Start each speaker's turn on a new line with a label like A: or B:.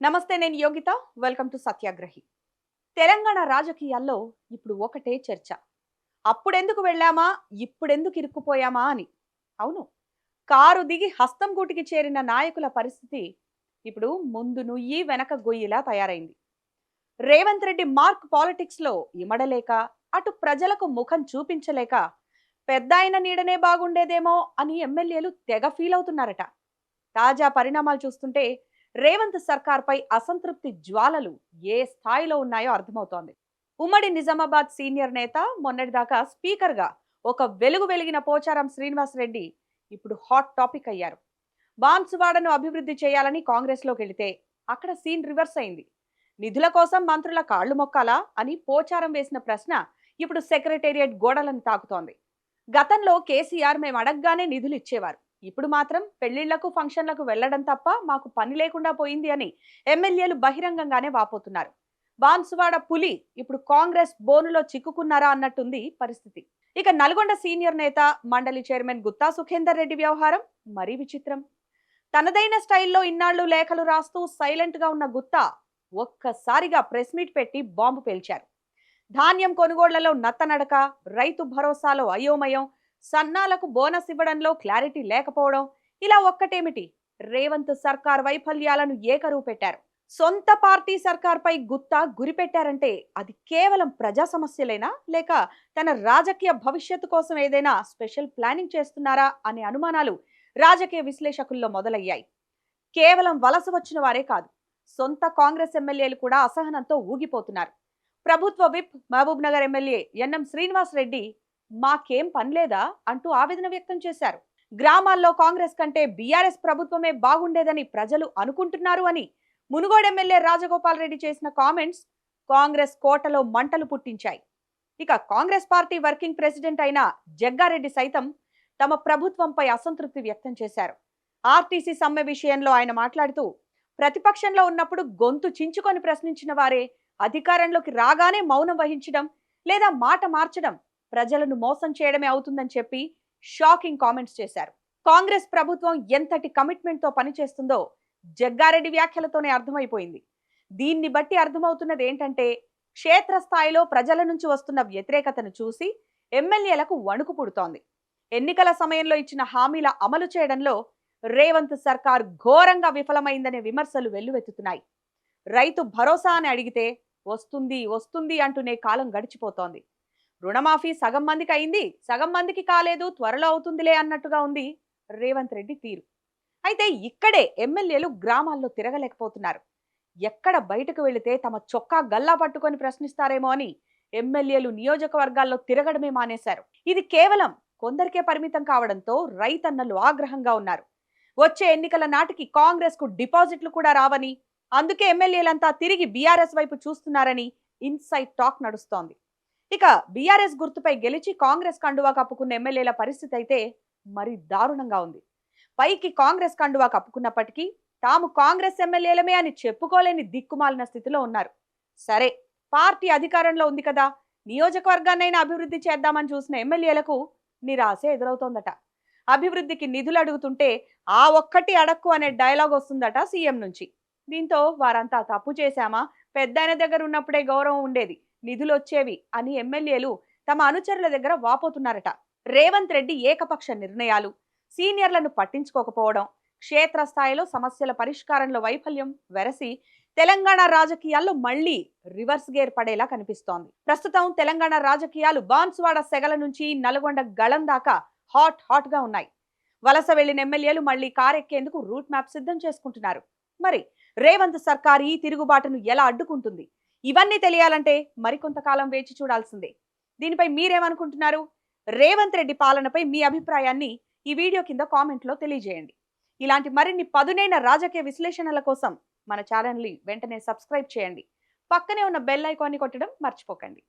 A: నమస్తే, నేను Yogita. Welcome to సత్యాగ్రహి. Telangana రాజకీయాల్లో ఇప్పుడు ఒకటే చర్చ. అప్పుడెందుకు వెళ్ళామా, ఇప్పుడెందుకు ఇరుక్కుపోయామా అని. అవును, కారు దిగి హస్తం గూటికి చేరిన నాయకుల పరిస్థితి ఇప్పుడు ముందు నుయ్యి వెనక గొయ్యిలా తయారైంది. రేవంత్ రెడ్డి మార్క్ పాలిటిక్స్ లో ఇమడలేక, అటు ప్రజలకు ముఖం చూపించలేక, పెద్దాయన నీడనే బాగుండేదేమో అని ఎమ్మెల్యేలు తెగ ఫీల్ అవుతున్నారట. తాజా పరిణామాలు చూస్తుంటే రేవంత్ సర్కార్పై అసంతృప్తి జ్వాలలు ఏ స్థాయిలో ఉన్నాయో అర్థమవుతోంది. ఉమ్మడి నిజామాబాద్ సీనియర్ నేత, మొన్నటిదాకా స్పీకర్గా ఒక వెలుగు వెలిగిన పోచారం శ్రీనివాస్ రెడ్డి ఇప్పుడు హాట్ టాపిక్ అయ్యారు. బాన్సువాడను అభివృద్ధి చేయాలని కాంగ్రెస్లోకి వెళితే అక్కడ సీన్ రివర్స్ అయింది. నిధుల కోసం మంత్రుల కాళ్లు మొక్కాలా అని పోచారం వేసిన ప్రశ్న ఇప్పుడు సెక్రటేరియట్ గోడలను తాకుతోంది. గతంలో కేసీఆర్ మేము అడగగానే నిధులు ఇచ్చేవారు, ఇప్పుడు మాత్రం పెళ్లిళ్లకు ఫంక్షన్లకు వెళ్లడం తప్ప మాకు పని లేకుండా పోయింది అని ఎమ్మెల్యేలు బహిరంగంగానే వాపోతున్నారు. బాన్సువాడ పులి ఇప్పుడు కాంగ్రెస్ బోనులో చిక్కుకున్నారా అన్నట్టుంది పరిస్థితి. ఇక నల్గొండ సీనియర్ నేత, మండలి చైర్మన్ గుత్తా సుఖేందర్ రెడ్డి వ్యవహారం మరీ విచిత్రం. తనదైన స్టైల్లో ఇన్నాళ్లు లేఖలు రాస్తూ సైలెంట్ గా ఉన్న గుత్తా ఒక్కసారిగా ప్రెస్ మీట్ పెట్టి బాంబు పేల్చారు. ధాన్యం కొనుగోళ్లలో నత్తనడక, రైతు భరోసాలో అయోమయం, సన్నాలకు బోనస్ ఇవ్వడంలో క్లారిటీ లేకపోవడం, ఇలా ఒక్కటేమిటి, రేవంత్ సర్కార్ వైఫల్యాలను ఏకరువు పెట్టారు. సొంత పార్టీ సర్కార్పై గుత్తా గురిపెట్టారంటే అది కేవలం ప్రజా సమస్యలేనా, లేక తన రాజకీయ భవిష్యత్తు కోసం ఏదైనా స్పెషల్ ప్లానింగ్ చేస్తున్నారా అనే అనుమానాలు రాజకీయ విశ్లేషకుల్లో మొదలయ్యాయి. కేవలం వలస వచ్చిన వారే కాదు, సొంత కాంగ్రెస్ ఎమ్మెల్యేలు కూడా అసహనంతో ఊగిపోతున్నారు. ప్రభుత్వ విప్, మహబూబ్ నగర్ ఎమ్మెల్యే ఎన్ఎం శ్రీనివాస్ రెడ్డి మాకేం పనిలేదా అంటూ ఆవేదన వ్యక్తం చేశారు. గ్రామాల్లో కాంగ్రెస్ కంటే బీఆర్ఎస్ ప్రభుత్వమే బాగుండేదని ప్రజలు అనుకుంటున్నారు అని మునుగోడు ఎమ్మెల్యే రాజగోపాల్ రెడ్డి చేసిన కామెంట్స్ కాంగ్రెస్ కోటలో మంటలు పుట్టించాయి. ఇక కాంగ్రెస్ పార్టీ వర్కింగ్ ప్రెసిడెంట్ అయిన జగ్గారెడ్డి సైతం తమ ప్రభుత్వంపై అసంతృప్తి వ్యక్తం చేశారు. ఆర్టీసీ సమ్మె విషయంలో ఆయన మాట్లాడుతూ, ప్రతిపక్షంలో ఉన్నప్పుడు గొంతు చించుకొని ప్రశ్నించిన వారే అధికారంలోకి రాగానే మౌనం వహించడం లేదా మాట మార్చడం ప్రజలను మోసం చేయడమే అవుతుందని చెప్పి షాకింగ్ కామెంట్స్ చేశారు. కాంగ్రెస్ ప్రభుత్వం ఎంతటి కమిట్మెంట్ తో పనిచేస్తుందో జగ్గారెడ్డి వ్యాఖ్యలతోనే అర్థమైపోయింది. దీన్ని బట్టి అర్థమవుతున్నది ఏంటంటే, క్షేత్రస్థాయిలో ప్రజల నుంచి వస్తున్న వ్యతిరేకతను చూసి ఎమ్మెల్యేలకు వణుకు పుడుతోంది. ఎన్నికల సమయంలో ఇచ్చిన హామీల అమలు చేయడంలో రేవంత్ సర్కార్ ఘోరంగా విఫలమైందనే విమర్శలు వెల్లువెత్తుతున్నాయి. రైతు భరోసా అని అడిగితే వస్తుంది వస్తుంది అంటూనే కాలం గడిచిపోతోంది. రుణమాఫీ సగం మందికి అయింది, సగం మందికి కాలేదు, త్వరలో అవుతుందిలే అన్నట్టుగా ఉంది రేవంత్ రెడ్డి తీరు. అయితే ఇక్కడే ఎమ్మెల్యేలు గ్రామాల్లో తిరగలేకపోతున్నారు. ఎక్కడ బయటకు వెళితే తమ చొక్కా గల్లా పట్టుకొని ప్రశ్నిస్తారేమో అని ఎమ్మెల్యేలు నియోజకవర్గాల్లో తిరగడమే మానేశారు. ఇది కేవలం కొందరికే పరిమితం కావడంతో రైతన్నలు ఆగ్రహంగా ఉన్నారు. వచ్చే ఎన్నికల నాటికి కాంగ్రెస్ కు డిపాజిట్లు కూడా రావని, అందుకే ఎమ్మెల్యేలంతా తిరిగి బీఆర్ఎస్ వైపు చూస్తున్నారని ఇన్సైడ్ టాక్ నడుస్తోంది. ఇక బీఆర్ఎస్ గుర్తుపై గెలిచి కాంగ్రెస్ కండువా కప్పుకున్న ఎమ్మెల్యేల పరిస్థితి అయితే మరి దారుణంగా ఉంది. పైకి కాంగ్రెస్ కండువా కప్పుకున్నప్పటికీ తాము కాంగ్రెస్ ఎమ్మెల్యేలమే అని చెప్పుకోలేని దిక్కుమాలిన స్థితిలో ఉన్నారు. సరే, పార్టీ అధికారంలో ఉంది కదా, నియోజకవర్గాన్నైనా అభివృద్ధి చేద్దామని చూసిన ఎమ్మెల్యేలకు నిరాశ ఎదురవుతోందట. అభివృద్ధికి నిధులు అడుగుతుంటే ఆ ఒక్కటి అడక్కు అనే డైలాగ్ వస్తుందట సీఎం నుంచి. దీంతో వారంతా తప్పు చేశామా, పెద్దాయన దగ్గర ఉన్నప్పుడే గౌరవం ఉండేది, నిధులు వచ్చేవి అని ఎమ్మెల్యేలు తమ అనుచరుల దగ్గర వాపోతున్నారట. రేవంత్ రెడ్డి ఏకపక్ష నిర్ణయాలు, సీనియర్లను పట్టించుకోకపోవడం, క్షేత్రస్థాయిలో సమస్యల పరిష్కారంలో వైఫల్యం వెరసి తెలంగాణ రాజకీయాల్లో మళ్లీ రివర్స్ గేర్ పడేలా కనిపిస్తోంది. ప్రస్తుతం తెలంగాణ రాజకీయాలు బాన్సువాడ సెగల నుంచి నల్గొండ గళం దాకా హాట్ గా ఉన్నాయి. వలస వెళ్లిన ఎమ్మెల్యేలు మళ్లీ కారెక్కేందుకు రూట్ మ్యాప్ సిద్ధం చేసుకుంటున్నారు. మరి రేవంత్ సర్కార్ ఈ తిరుగుబాటును ఎలా అడ్డుకుంటుంది? ఇవన్నీ తెలియాలంటే మరికొంతకాలం వేచి చూడాల్సిందే. దీనిపై మీరేమనుకుంటున్నారు? రేవంత్ రెడ్డి పాలనపై మీ అభిప్రాయాన్ని ఈ వీడియో కింద కామెంట్లో తెలియజేయండి. ఇలాంటి మరిన్ని పదునైన రాజకీయ విశ్లేషణల కోసం మన ఛానల్ని వెంటనే సబ్స్క్రైబ్ చేయండి. పక్కనే ఉన్న బెల్ ఐకాన్ని కొట్టడం మర్చిపోకండి.